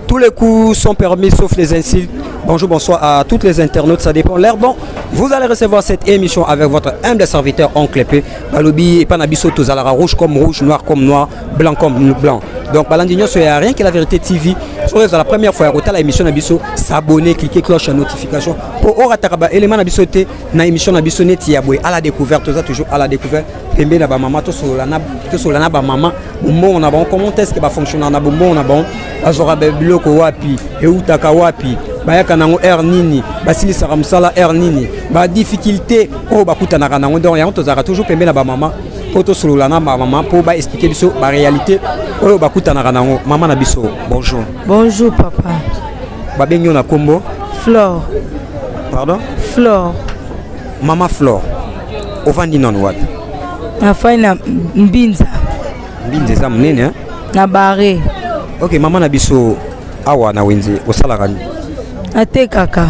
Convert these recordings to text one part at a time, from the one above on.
Tous les coups sont permis sauf les insultes. Bonjour, bonsoir à toutes les internautes, ça dépend l'air. Bon, vous allez recevoir cette émission avec votre humble serviteur Oncle P. Balobi et Panabiso Tozalara, rouge comme rouge, noir comme noir, blanc comme blanc. Donc, Balandignon, il n'y a rien que la vérité TV. Si vous êtes la première fois à l'émission Nabiso, s'abonner, cliquer cloche à notification. Pour Orataraba, élément Nabiso, na émission Nabiso Neti Yaboué, à la découverte, toujours à la découverte. Pembe na ba maman, to solana ba maman, on a bon, comment est-ce que va fonctionner na bon, on a bon, azora biloko wapi, e utaka wapi, bayaka nango air nini, basili saramsala air nini, ba difficulté, oh bakuta na nango, donc ya on tozara toujours pembe na ba maman, poto solana ba maman, pour ba expliquer biso ba réalité, oh bakuta na nango, maman na biso, bonjour. Bonjour papa. Ba benyo na kombo? Flore. Pardon? Flore. Maman Flore. Ovandi non wapi? Nafai na Mbinza. Mbinza za munene hein? Na bare. OK, maman na biso awa na wenze osala gani? Ate kaka.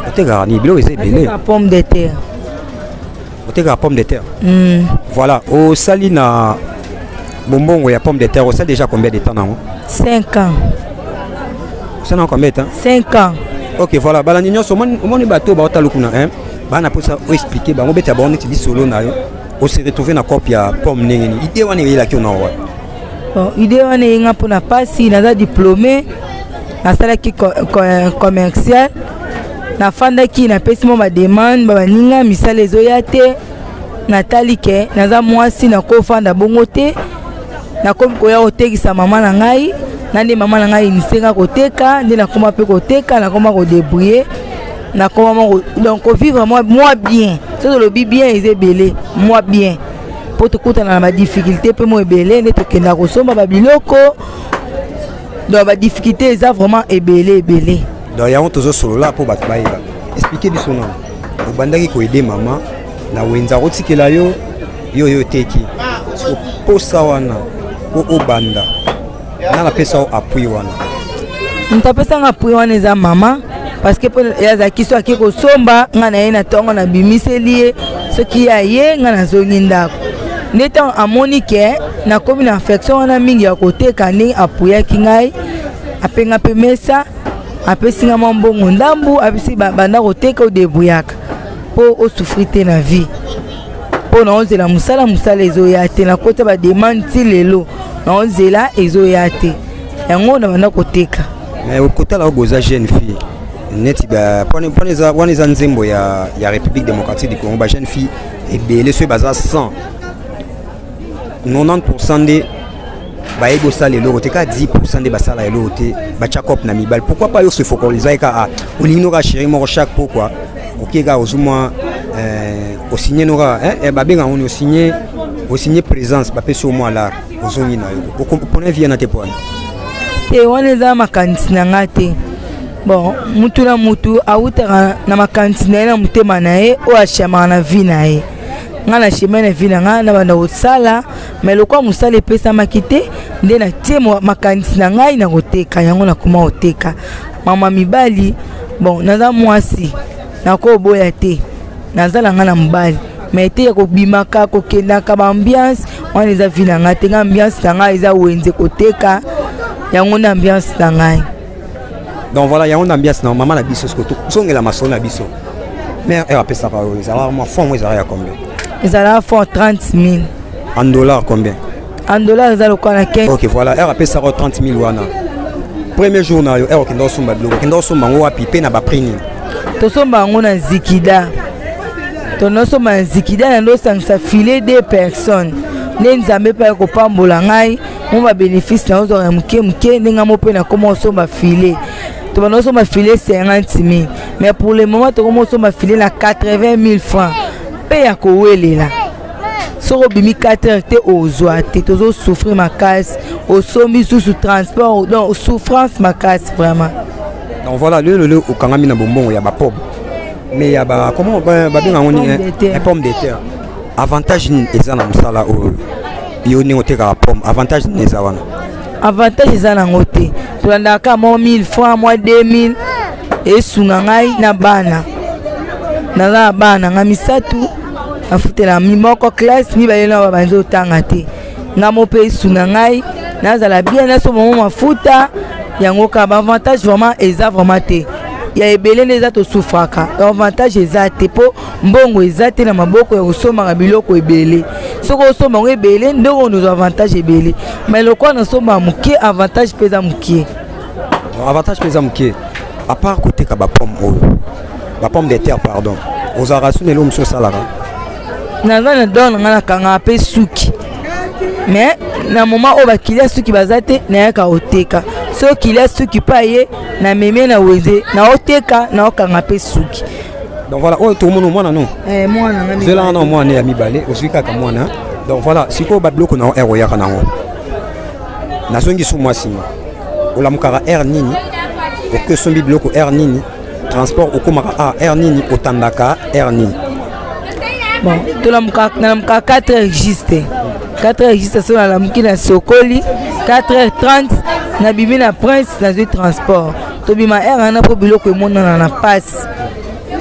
Ate gani bilo eze belé. Ate pomme de terre. Ate pomme de terre. Voilà, au sali na bombongo ya pomme de terre, ça déjà combien de temps nango? 5 ans. Ça n'a combien de temps? 5 ans. OK, voilà, balandignon so moni bato ba otalukuna hein. Bana pour ça expliquer ba ngobeta ba on utilise solo na yo. On s'est retrouvé na copie ya pomme nengeni. Idée wana ila ki onawa. Bon, idée wana inga pona pasi naza diplômé na sala ki commercial. Na fanda ki na pesi mo ba demande ba ninga misala ezoya te. Natali ke naza mwasi na ko fanda bongo te. Na komi ko ya otekisa mama na ngai. Nande mama na ngai nisenga koteka, nde na koma pe koteka, na koma ko débrouiller. Na comment donc vivre moi bien c'est le bien est belé moi bien pour te coûter dans ma difficulté pour moi belé ne te kenda ko somba babiloko donc ma difficulté est vraiment belé donc ya on tozo solo là pour batba expliquer biso non au bandaki ko aider maman na wenza rotikela yo teki pour ça wana au banda na pesa appui wana ntapesa appui wana za maman parce que yaza kiso akiko somba ngana yena tongo na bimiseli soki ya ye ngana zongi ndako neta amoni ke na komi na infection wana mingi ya koteka ndenge apuya kingai apenga pemesa apesinga mbongo ndambu apesi banda koteka odebuyaka po osufrite na vie po na onzela musala ezoya te na kota ba demande ti lelo na onzela ezoya te yango na banda koteka mais okota la ogoza jeune fille neti ba pone za nzembo ya République démocratique du Congo ba jeune fille et belé so baza 100 90% de ba ego sala lelo te ka 10% de basala lelo te ba chakop na mibal pourquoi pas yo se focaliser ka olino ka chéri mo chaque pourquoi OK ga ozuma au signer nora hein ba benga on au signer présence ba peso mo ala ozongi na yo o comprenez bien na te point te wana za makanisi na ngate. Bon, mutu na mutu awutaka na makanisi na mutema na ye o ashama na vie na ye. Nga na shema na vie na nga na banda osala, mais lokwa musala pesa makite nde na tie makanisi na ngai na koteka yango na kuma oteka. Mama mibali, bon, naza mwasi na ko boya te. Nazala nga na mbali. Mais te ya ko bimaka ko kendaka ba ambiance, wana eza vie na nga te nga ambiance na nga eza wenze koteka. Yango na ambiance na ngai. Donc voilà, il y a une ambiance dans maman la biso ce que tout son la maçon la biso. Mais elle appelle ça par les alors moi fond moi ça combien? Ils allaient fond 30 000. En dollars combien? En dollars ils allaient quoi 15. OK, voilà, elle appelle ça 30 000 wana. Premier jour na yo, elle okendo somba bloko, okendo somba ngo wapi pe na ba prix ni. To somba ngo na Zikida. To no somba Zikida na ndo sangsa filet deux personnes. Nenzambe pa ko pambola ngai, mo ba bénéfice na ozo mke ndinga mo pe na comment somba filet. Tu vas nous filer 50 000. Mais pour le moment, tu vas nous filer 80 000 francs. pe ya kowelela soko bimi 4 heures te ozwa te tozo souffrir makasi osombi sous transport donc souffrance makasi vraiment. Donc voilà le okangami na bombongo ya ba pomme mais ya ba comment ba bien ngoni un pomme de terre avantage ni eza na musala o yo ni oteka pomme avantage ni eza wana avantage eza na ngote tolandaka mo 1000 francs moi 2000 et sunga ngai na bana na bana ngamisatu afutela mimoko classe ni bayena ba banzo tanga te ngamo pe sunga ngai nazala bien na so mo mafuta yango ka ba avantage vraiment eza vraiment te ya ebele neza to souffraka avantage eza te po mbongo eza te na maboko ya kosomaka biloko ebele soko osoma ngo ebele ndeko nous avantage ebele mais lokwa na soma mukie avantage peza mukie avantage peza mukie à part côté ka ba pomme de terre pardon aux arasu ne l'homme so salara naza na don ngana kanga pe suki mais na moment o ba kilia suki bazate na yaka oteka so kilia suki pa ye na meme na weze na oteka na okanga pe suki. Donc voilà o to mono mwana no mwana ngani zela na mwana ya mibale osika ka mwana donc voilà siko ba bloko na ero ya kana ngo na songi su mwasima ola mukara air nini o sombi bloko air nini transport okomaka a air nini otandaka air nini. Bon tola mukaka 4 heures juste 4 heures juste so la mukina sokoli 4h30 na bibi na prince na zui transport to bima air na po biloko emonana na passe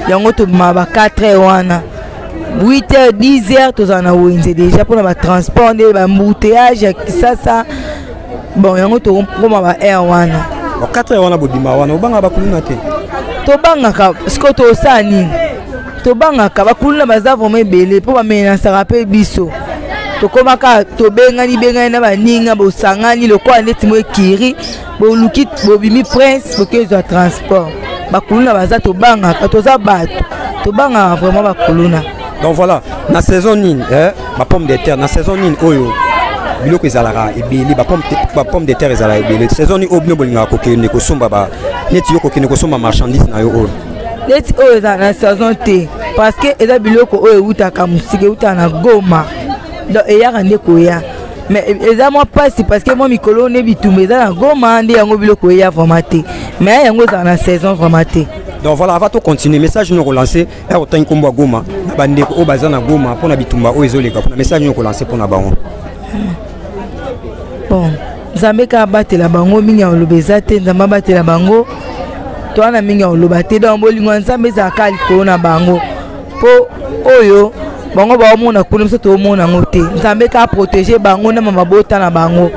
yango to bima ba 4h wana 8h 10h to na wenze déjà pour na transport de ba embouteillage kisasa bon yango to koma ba air wana 4h wana bodima wana obanga ba kuluna te to banga ka sko to sani to banga ka ba kuluna baza vraiment ebele po ba mena sa rappel biso to komaka to bengani na baninga bo sangani lokwa neti mo ekiri bo luki bo bimi prince bo kezo transport bakuluna baza to banga ka to za bato to banga vraiment bakuluna. Donc voilà na saison nini ba pomme de terre na saison nini oyo biloko ezalaka ebele ba pomme de terre ezalaka ebele saison ni obino bolinga ko kende ko somba ba neti yo ko kende ko somba marchandise na yo oyo neti oyo za na saison te parce que eza biloko oyo utaka musike utana Goma donc eyaka nde koya mais eza moi passe parce que moi mikolo ne bitumba eza na Goma nde yango biloko eya vraiment te mais yango eza na saison vraiment te. Donc voilà, avant de continuer, message nous relancer et autant qu'on boit Goma, bande au bazar na Goma pour na bitumba au isolé pour message nous relancer pour na bango. Bon, Zambeka battre la bango minga olobezate nzamba battre la bango. Toi na minga olobate dans bolingo nzambe za kali ko na bango. Po oyo bango ba omona kuna mso to omona ngote. Nzambe ka protéger bango na mabota na bango.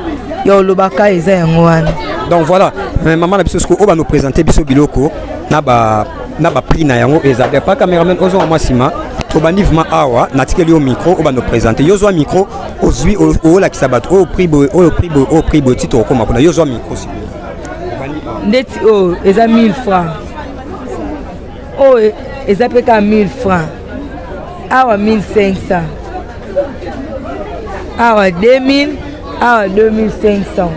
Ya olobaka eza yango wana. Donc voilà, maman la biso ko ba nous présenter biso biloko na ba prix na yango ezabé pas cameraman ozo masima to bandi vma awa na tikeli au micro o ba nous présenter yozo micro ozui o la kisabat au prix bo titre koma kuna yozo micro si ndeti o eza 1000 francs o eza peka 1000 francs awa 1500 awa 2000 awa 2500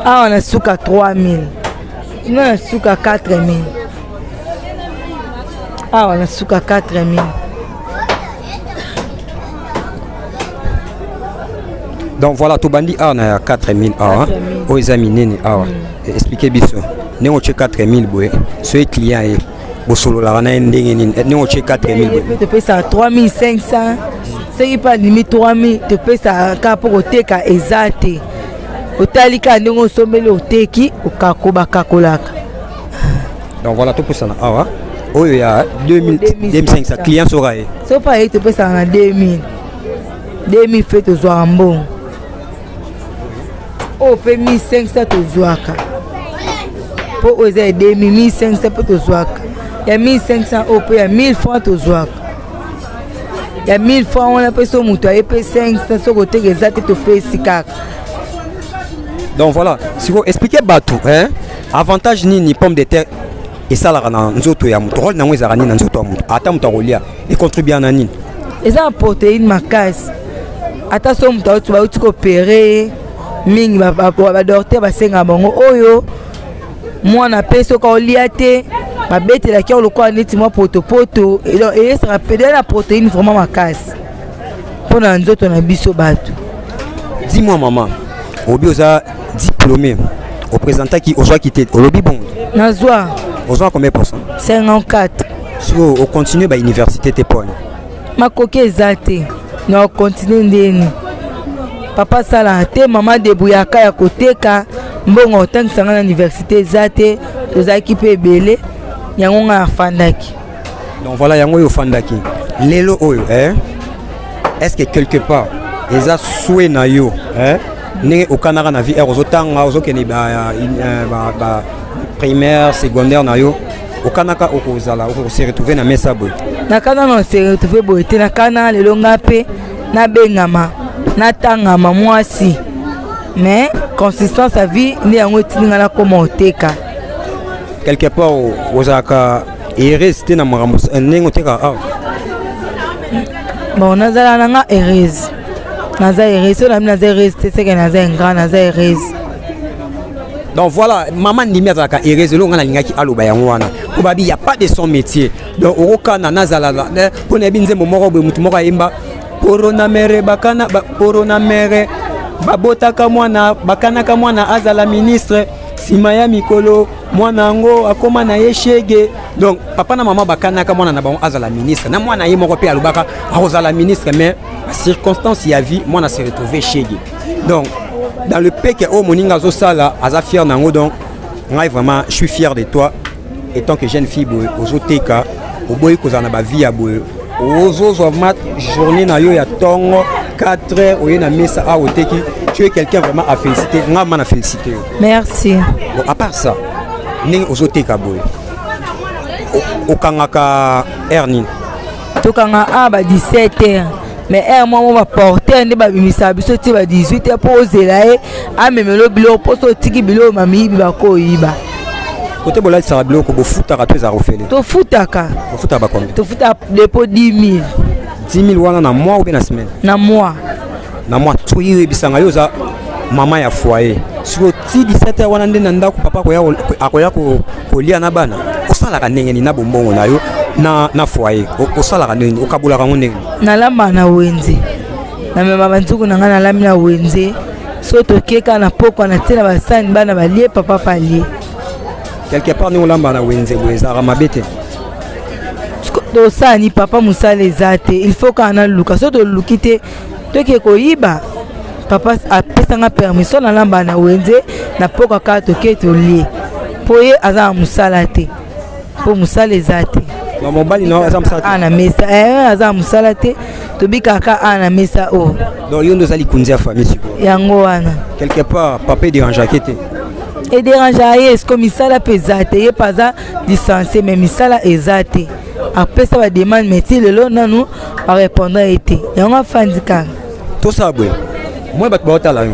awa na suka 3000 na suka 4000 awa na suka 4000. Donc voilà to bandi awa na 4000 awa o examiner awa expliquer biso ne o che 4000 boye so e client e bosolo la na ndenge ni ne o che 4000 boye te pesa 3500 c'est pas limite 3000 te pesa ka pour oteka ezate otalika ndenge osombeli oteki okakoba kakolaka. Donc voilà tout pour ça awa oyo ya 2500 client sera e so pas te pesa na 2000 fait to zo ambon o pe 1500 to zoaka po oze 2500 po to zoaka ya 1500 o pe ya 1000 francs to zoaka ya 1000 francs on a pe so muto e pe 500 so ko teke zate to pe sikaka. Donc voilà, si vous expliquez bateau, avantage ni pomme de terre et ça la na nzoto ya muto rôle na ngwe zarani na nzoto ya muto ata muto rolia et contribue à nani. Et ça protéine makas. Ata so muto tu ba uti ko opérer mingi ba docteur ba senga bango oyo mwana peso ka olia te babetela ki lokola neti mwa potopoto et ça rappelle la protéine vraiment makasi pona nzoto na biso bato. Dis-moi maman, obi oza diplômé, au présentant qui oza quitté, obi bon. Nazwa. Oza combien %? 54. Si on continue ba université te pone. Ma koke ezate. Na continue ndeni. Papa sala te maman debuyaka ya koteka mbongo tangisanga na université ezate tozaki pe belé yango nga fandaki. Donc voilà yango yo fandaki. Lelo oyo est-ce que quelque part eza souhait na yo ne okanaka na vie ozotanga ozokene ba primaire secondaire na yo okanaka okozala se retrouver na mesa boy nakana na se retrouver boy te nakana lelo ngape na bengama na tangama mwasi mais consistance à vie ni yango tininga na koma oteka quelque part ozaka rester na marambo nengo teka bon nazala nanga heureuse naza heureuse na naza heureuse c'est que naza grand naza heureuse. Donc voilà, maman ndimi azaka heureuse lo ngana lingaki aloba yango wana obabi y a pas de son métier donc okana nazala pona binze momoko be mutu moko ayemba corona mere bakana corona mere babotaka mwana bakanaka mwana azala ministre sima ya mikolo mwana ngo akoma na yeshege donc papa na maman bakanaka mwana na bango azala ministre na mwana ye moko pe alobaka azala ministre mais circonstance ya vie mwana se retrouver shege donc dans le pays que moninga zo sala aza fier nango donc ngai vraiment je suis fier de toi et tant que jeune fille ozoteka oboyi kozana ba vie ya boye ozozo mat journée na yo ya tongo 4 heures oye na mesa a oteki. Tu es quelqu'un vraiment à féliciter. Nga mana féliciter. Merci. Bon, à part ça, ning ozoteka boye. Okangaka erni. Tokanga ba 17h. Mais moi on va porter ne ba bimisa biso ti ba 18h pour ozela e amemelo bilo poso tiki bilo mami ba ko yiba. Côté bola ça bilo ko bofutaka to za rofele. To futaka. Bofuta ba combien? To futa dépôt 10 000. 10 000 wana na mois ou bien na semaine? Na mois. Na mois to yebisanga yo za maman ya foyer. Sur ti 17h wana ndenda ndako papa ko ya akoya ko lia na bana. Osala ka ndenge ni na bombongo na yo na foyer. Osala ka ndenge okabula ka ndenge. Na lamba na wenze. Na mema bantuku na ngana lami na wenze. So to keka na poko na tena basani bana balie papa palie. Quelque part nous lamba na wenze boeza ramabete. To sani papa musale ezate il faut kana luka so to lukite to ke ko yiba papa apesanga permission na lamba na wenze na poka ka to ke to lie poye aza musala te po musale ezate na mobali na aza musala ana mesa aza musala te to bika ka ana mesa o donc yondo zali kunzia famille siko yango wana quelque part papa dérange akete et dérange aye est comme misala pesate ye paza licencié mais misala ezate après ça va demander métier le long nous va répondre été yango fandika to sabwe moi bat ba la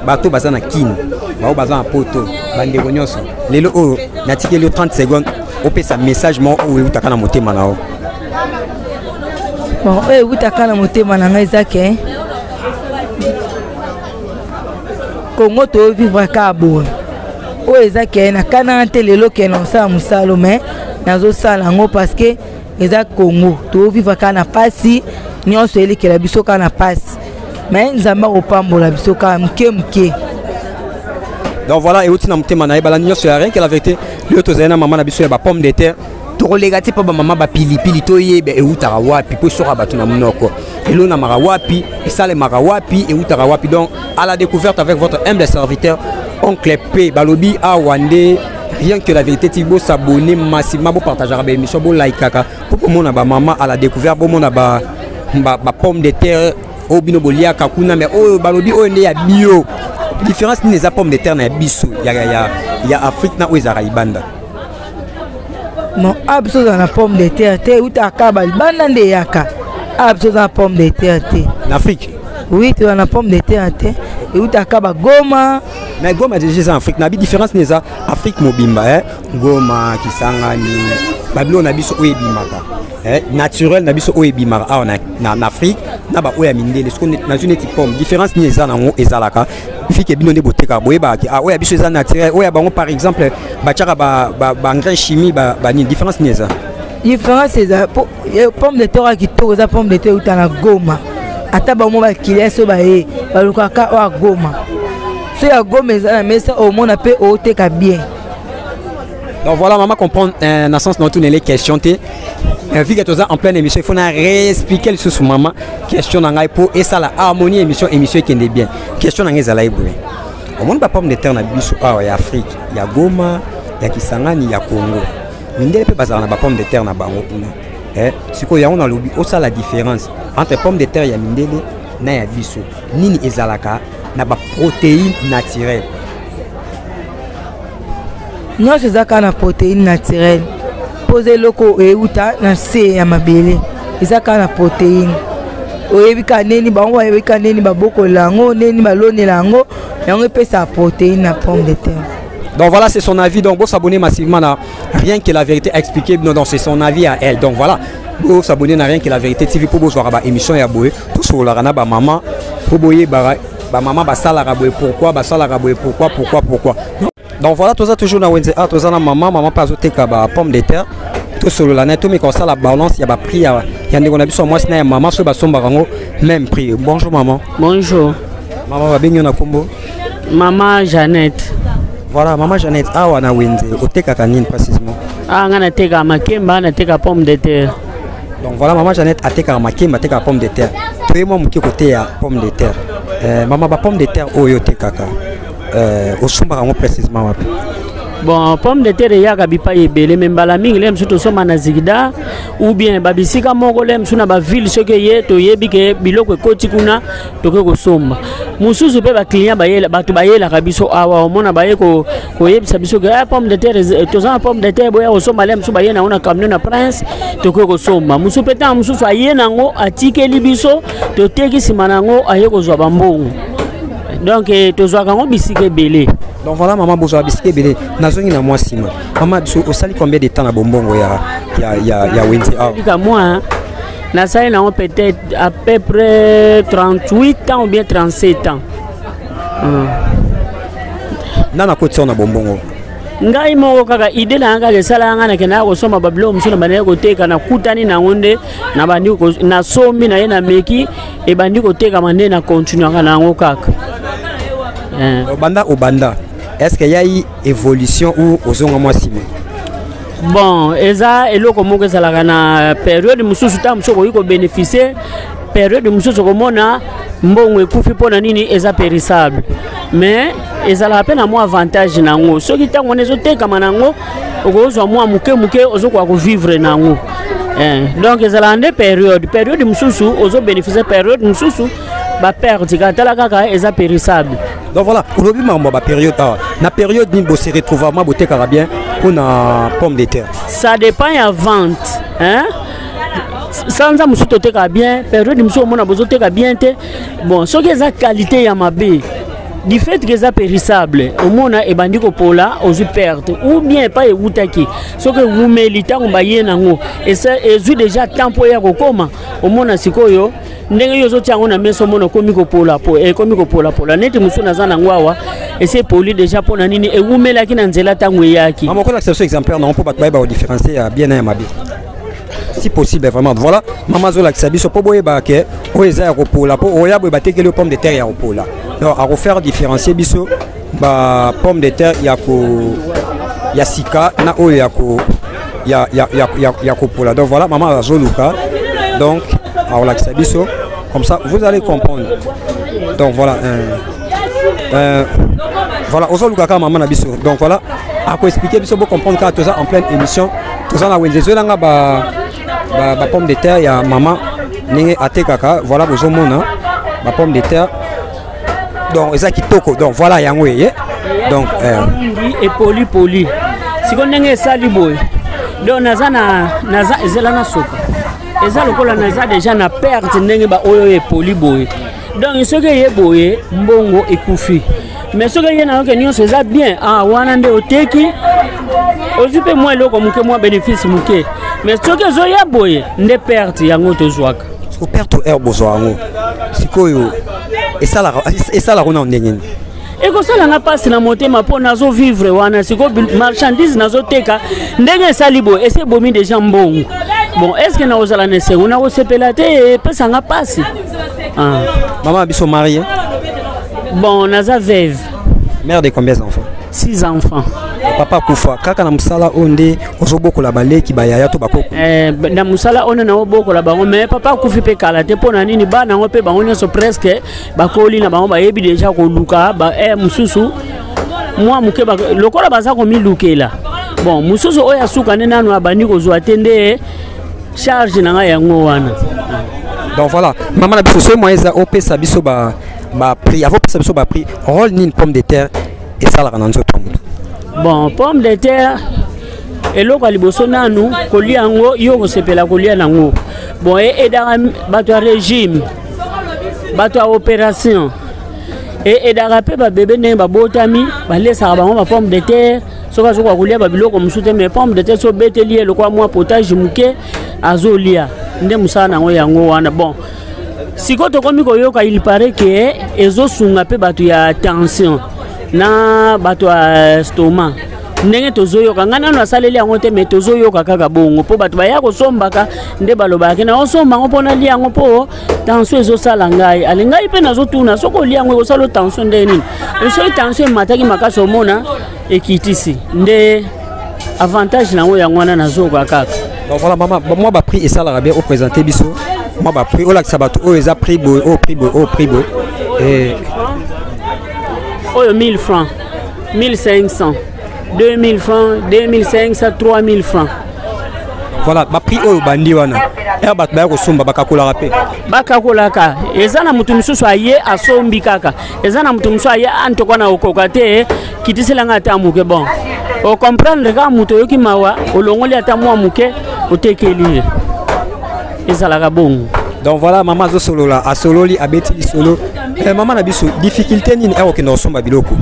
bato bazana kin ba bazana poto bandeko nyonso lelo o natiki le 30 secondes opesa message mo o utaka na motema nao bon utaka na motema na ngai zake Congo to vivre ka bo o ezake na kana lelo ke non sa musalo mais nazo sala ngo parce que eza Congo to vivre kana pasi nyonso elekela biso kana pasi mais nzamba opambola biso ka mke. Donc voilà et utina mutema na ebala nyonso ya rien que la vérité le to zena maman na biso ya ba pomme de terre to legati pa ba maman ba pilipili to yebe e utara wapi po sora batu na munoko elo na mara wapi isale mara wapi e utara wapi. Donc à la découverte avec votre humble serviteur Oncle P balobi a wande. Rien que la vérité, Thibaut s'abonner massivement pour partager la émission, pour liker, pour mon maman à la découverte, pour mon pomme de terre, au binobolia, kakuna, mais oh balobi oh ne ya bio. Différence ni les pommes de terre na biso, il y a Afrique na oizara ibanda. Non, abso dans la pomme de terre, te ou ta kabal banda de yaka. Abso dans la pomme de terre te. En Afrique. Oui, tu dans la pomme de terre te. Et ou ta kaba goma. Mais Goma déjà en Afrique, na bi différence neza Afrique mobimba Goma Kisangani Babylone na biso oyebimaka naturel na biso oyebimaka en Afrique na ba oya mindele ce qu'on na une petite pomme différence ni eza nango ezalaka fi ke bino ne boteka boyeba ke oya biso eza naturel oya bango par exemple ba tiaka ba engrais chimie ba ni différence ni eza différence eza pomme de terre qui to eza pomme de terre utana Goma ata ba mo ba kilia so ba e ba lukaka o Goma so ya Goma eza na mesa au monde pe o teka bien. Donc voilà, maman comprend dans sens dans toutes les questions. Vu que tu es en pleine émission, il faut réexpliquer le sous maman. Question dans pour et ça la harmonie émission qui est bien. Question dans les alaïboué. Au monde pas pomme de terre na biso il y a Afrique, il y a Goma, il y a Kisangani, il y a Congo. Mindele peut bazar na ba pomme de terre na bango kuna. C'est quoi y a on a lobby, au ça la différence entre pomme de terre il y a mindele na ya biso. Nini ezalaka na ba protéines naturelles. Nous sommes na protéines naturelles. Poser loko euta na se ya mabele. Ezaka na protéines. Oyebika neni bango oyebika neni baboko lango neni balone lango yango pesa protéines na pomme de terre. Donc voilà, c'est son avis. Donc, vous s'abonner massivement à Rien que la vérité expliquée. Non, c'est son avis à elle. Donc voilà, vous s'abonner à Rien que la vérité TV pour vous voir la émission ya boé. Tout sur la rana ba maman pour boyer ba maman ba salara boé pourquoi ba salara boé pourquoi. Donc voilà, tout ça toujours dans Wenze A, tout ça dans maman pas ajouté ba pomme de terre. Tout sur la net, tout mais comme ça la balance, il y a ba prix, il y a des on a vu sur moi c'est maman sur ba somba rango même prix. Bonjour maman. Bonjour. Maman va bien na kombo. Maman Jeannette. Voilà, maman Jeannette, awa na Wenze, au teka kanine précisément. Ah, on a teka makemba, on a teka pomme de terre. Donc voilà, maman Jeannette a teka makemba, teka pomme de terre. Toi et moi, mon côté à pomme de terre. Maman, ba pomme de terre, oyo teka ka. Au somba rango précisément. Bon, pomme de terre ya kabipa yebele membala mingi lem surtout soma na zigda ou bien babisika moko lem suna ba ville ce que ye to yebi ke biloko koti kuna to ko somba mususu pe ba client ba yela batu ba yela kabiso awa mona ba ye ko yebisa biso ke pomme de terre to za pomme de terre boya o somba lem suba yena ona camion na prince to ko somba musu peta mususu ayena ngo atikeli biso to teki simanango aye ko zwa bambongo donc to zwa kango bisike belé. Donc voilà, maman Bozo Abisque Bélé, Nazongi na moi Sima. Maman, au sali combien de temps na Bombongo ya Wenze A? Moi, na sali na peut-être à peu près 38 ans ou bien 37 ans. Nana côté na Bombongo. Ngai moko kaka idée na nga kesala nga na kena ko soma bablo msuna bana ko teka na kutani na ngonde na bandi ko na sombi na ye na meki e bandi ko teka mande na continue na ngo kaka. Banda. Est-ce qu'il y a eu évolution ou aux moi simé? Bon, eza eloko moko ezalaka na période mususu ta musoko yiko bénéficier période mususu komona mbongo ekufi pona nini eza périssable mais ezalaka pe na mo avantage nango soki tango nezo teka manango okozwa mo muke ozokwa ko vivre nango donc ezalaka nde période mususu ozo bénéficier période mususu ba perdre katala kaka eza périssable. Donc voilà, aujourd'hui ma période na période ni bo se retrouver ma beauté car bien pour na pomme de terre. Ça dépend ya vente, hein? Sans ça musu teka bien, période musu mona bozo teka bien te. Bon, ce que za qualité ya mabe. Du fait que ça périssable, au monde et bandiko pola aux pertes ou bien pas eutaki. Ce que vous mélita on baye nango et ça est déjà tempo ya kokoma au monde sikoyo. Ndenge yozo tiango na meso mono komiko pola po e komiko pola neti musu nazana ngwawa et c'est poli déjà pona nini e umela ki na nzela tango yaki. Maman ko l'exception exemplaire non pour battre ba différencier bien na mabe. Si possible vraiment voilà maman zo la biso po boye ba ke o eza ya kopola po o ya boye batekele pomme de terre ya kopola. Donc à refaire différencier biso ba pomme de terre ya ko ya sika na o ya ko ya kopola. Donc voilà maman zo luka donc alors là comme ça vous allez comprendre. Donc voilà voilà aux autres maman na biso. Donc voilà à quoi expliquer biso pour comprendre quand tout ça en pleine émission tout ça na Wenze nga ba pomme de terre ya maman ninge atekaka voilà besoin mona ba pomme de terre donc eza kitoko donc voilà yango ye donc et poli si ko ndenge sali boy donc naza ezela na soka eza lokola naza déjà na perte ndenge ba oyo e poli boy donc ce que ye boy mbongo ekufi mais ce que ye na que nyonso eza bien wana nde oteki ozupe moi loko muke moi bénéfice muke mais ce que zo ya boy nde perte yango to zwaka. au père to air bozoango sikoyo et ça la rona ndengeni et que ça n'a pas si la montée ma peau nazo vivre wana siko marchandise nazo teka ndenge salibo et c'est bomi des gens bon est-ce que na ozala nese una osepelate et pesa nga passe maman biso mariée bon naza veuve mère de combien d'enfants 6 enfants papa kufa kaka na musala onde ozobokola baleki bayaya to bakoko na musala ona na obokola bango mais papa kufi pe kala te pona nini bana ngo pe bango nyoso presque bakoli na bango bayebi déjà ko luka ba mususu moi muke ba lokola baza ko milukela bon mususu oya suka ne nanu abani ko zwa tende charge na nga yango wana donc voilà maman na biso so moyeza opesa biso ba prix avant pesa biso ba prix rôle ni une pomme de terre et ça la rananzo tomuto. Bon, pomme de terre, et l'eau liboso nanu, kolia ngo, yo sepela kolia nango. Bon, et dans bato régime, bato opération, et dans rappel ba bébé ne ba botami, ba laisse ba pomme de terre, soka soka kolia ba biloko musute mais pomme de terre so beteli le kwa moi potage muke azolia. Nde musana ngo yango wana bon. Sikoto komi koyoka il paraît que ezo sunga pe bato ya tension. Na bato stoma ndenge tozoyoka ngana na saleli yango te mais tozoyoka kaka bongo po bato baya ko sombaka nde balobaka na osomba ngo pona li yango po tension ezosala ngai alingai pe nazotuna soko li yango ekosala tension nde nini so tension mataki makasi omona ekitisi nde avantage nango yango wana nazoka kaka donc voilà maman moi ba prix et ça la bien au présenter biso moi ba prix ola sabato o eza prix boy au prix boy et 1000 francs, 1500, 2000 francs, 2500, 3000 francs. Voilà, ma prix au bandi wana. Et bat ba ko somba bakakola rapé. Bakakola ka. Ezana mutu mususu aye asombi kaka. Ezana mutu mususu aye antoko na okokate kitisela ngata muke bon. O comprendre ka mutu yoki mawa olongoli ata mwa muke otekeli. Ezala ka bon. Donc voilà maman zo solo la a solo li abeti solo. Maman na biso difficulté nini eo ke no somba biloko.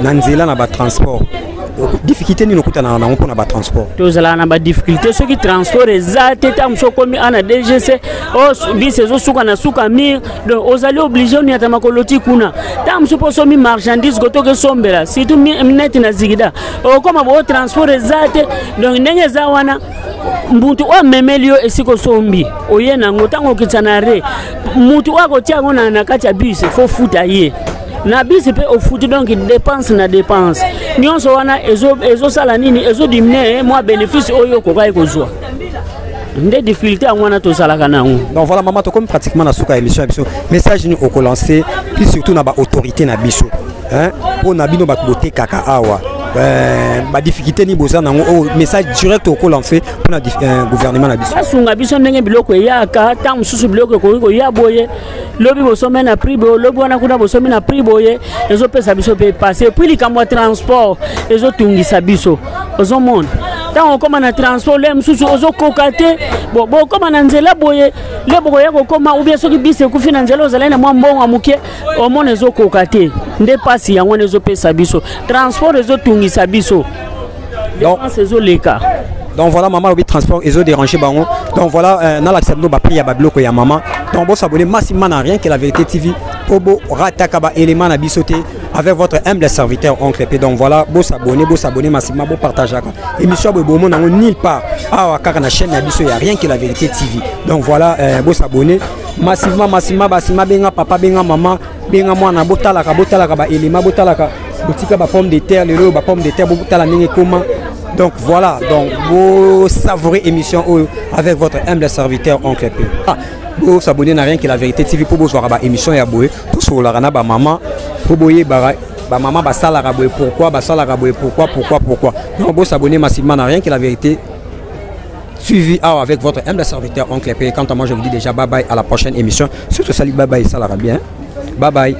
Na nzela na ba transport. Difficulté nini okutana na ngo na ba transport. Tozala na ba difficulté ceux qui transport ezate tam so komi ana DGC o bise zo suka na suka mir donc ozali obligé on yata makoloti kuna. Tam so poso mi marchandise goto ke sombela surtout minete na zigida. O koma bo transport ezate donc ndenge za wana mbutu o memelio esiko sombi oye na ngotango kitsanare mutu wako tiango na kati ya bus fo futa ye na bus pe o futi donc dépense na dépense nyonso wana ezo sala nini ezo diminuer moi bénéfice oyo ko kai ko zwa ndé difficulté ngwana to sala kana ngo donc voilà maman to comme pratiquement na suka émission biso message ni oko lancer puis surtout na ba autorité na biso hein pour na bino ba boté kaka awa ba difficulté ni boza nango o message direct au lancer pour na gouvernement na biso asunga biso ndenge biloko yaka ta mususu biloko ko ya boye lobi bosome na prix bo lobi wana kuna bosome na prix boye ezo pesa biso pe passer puis likamwa transport ezo tungisa biso ozo monde tant koma na transport le mususu ozo kokate bo koma na nzela boye le boko yako koma ubia soki bise ku fina nzela ozala na mwa mbongo amuke o mone ezo kokate nde pasi yango ezo pesa biso transport ezo tungisa biso donc ezo leka. Donc voilà maman le transport ezo déranger bango donc voilà na l'accepte ba prix ya ba bloko ya maman donc bon s'abonner massivement na rien que la vérité TV pobo rataka ba élément na bisoté avec votre humble serviteur oncle P. Donc voilà bo s'abonner massivement bo partager émission bo mon nango nulle part ah kaka na chaîne ya biso ya rien que la vérité TV donc voilà bo s'abonner massivement basima benga papa benga maman benga mwana botalaka ba élément botalaka botika ba pomme de terre le ba pomme de terre botala ndenge comment. Donc voilà, donc vous savourez émission avec votre humble serviteur oncle P. Vous s'abonnez à rien que la vérité TV pour vous voir bah émission ya boé tout sur la rana bah maman pour boyer bah maman bah ça la raboué pourquoi donc vous s'abonnez massivement à rien que la vérité suivi avec votre humble serviteur oncle P. Quant à moi je vous dis déjà bye bye à la prochaine émission surtout salut bye bye ça la bien bye bye.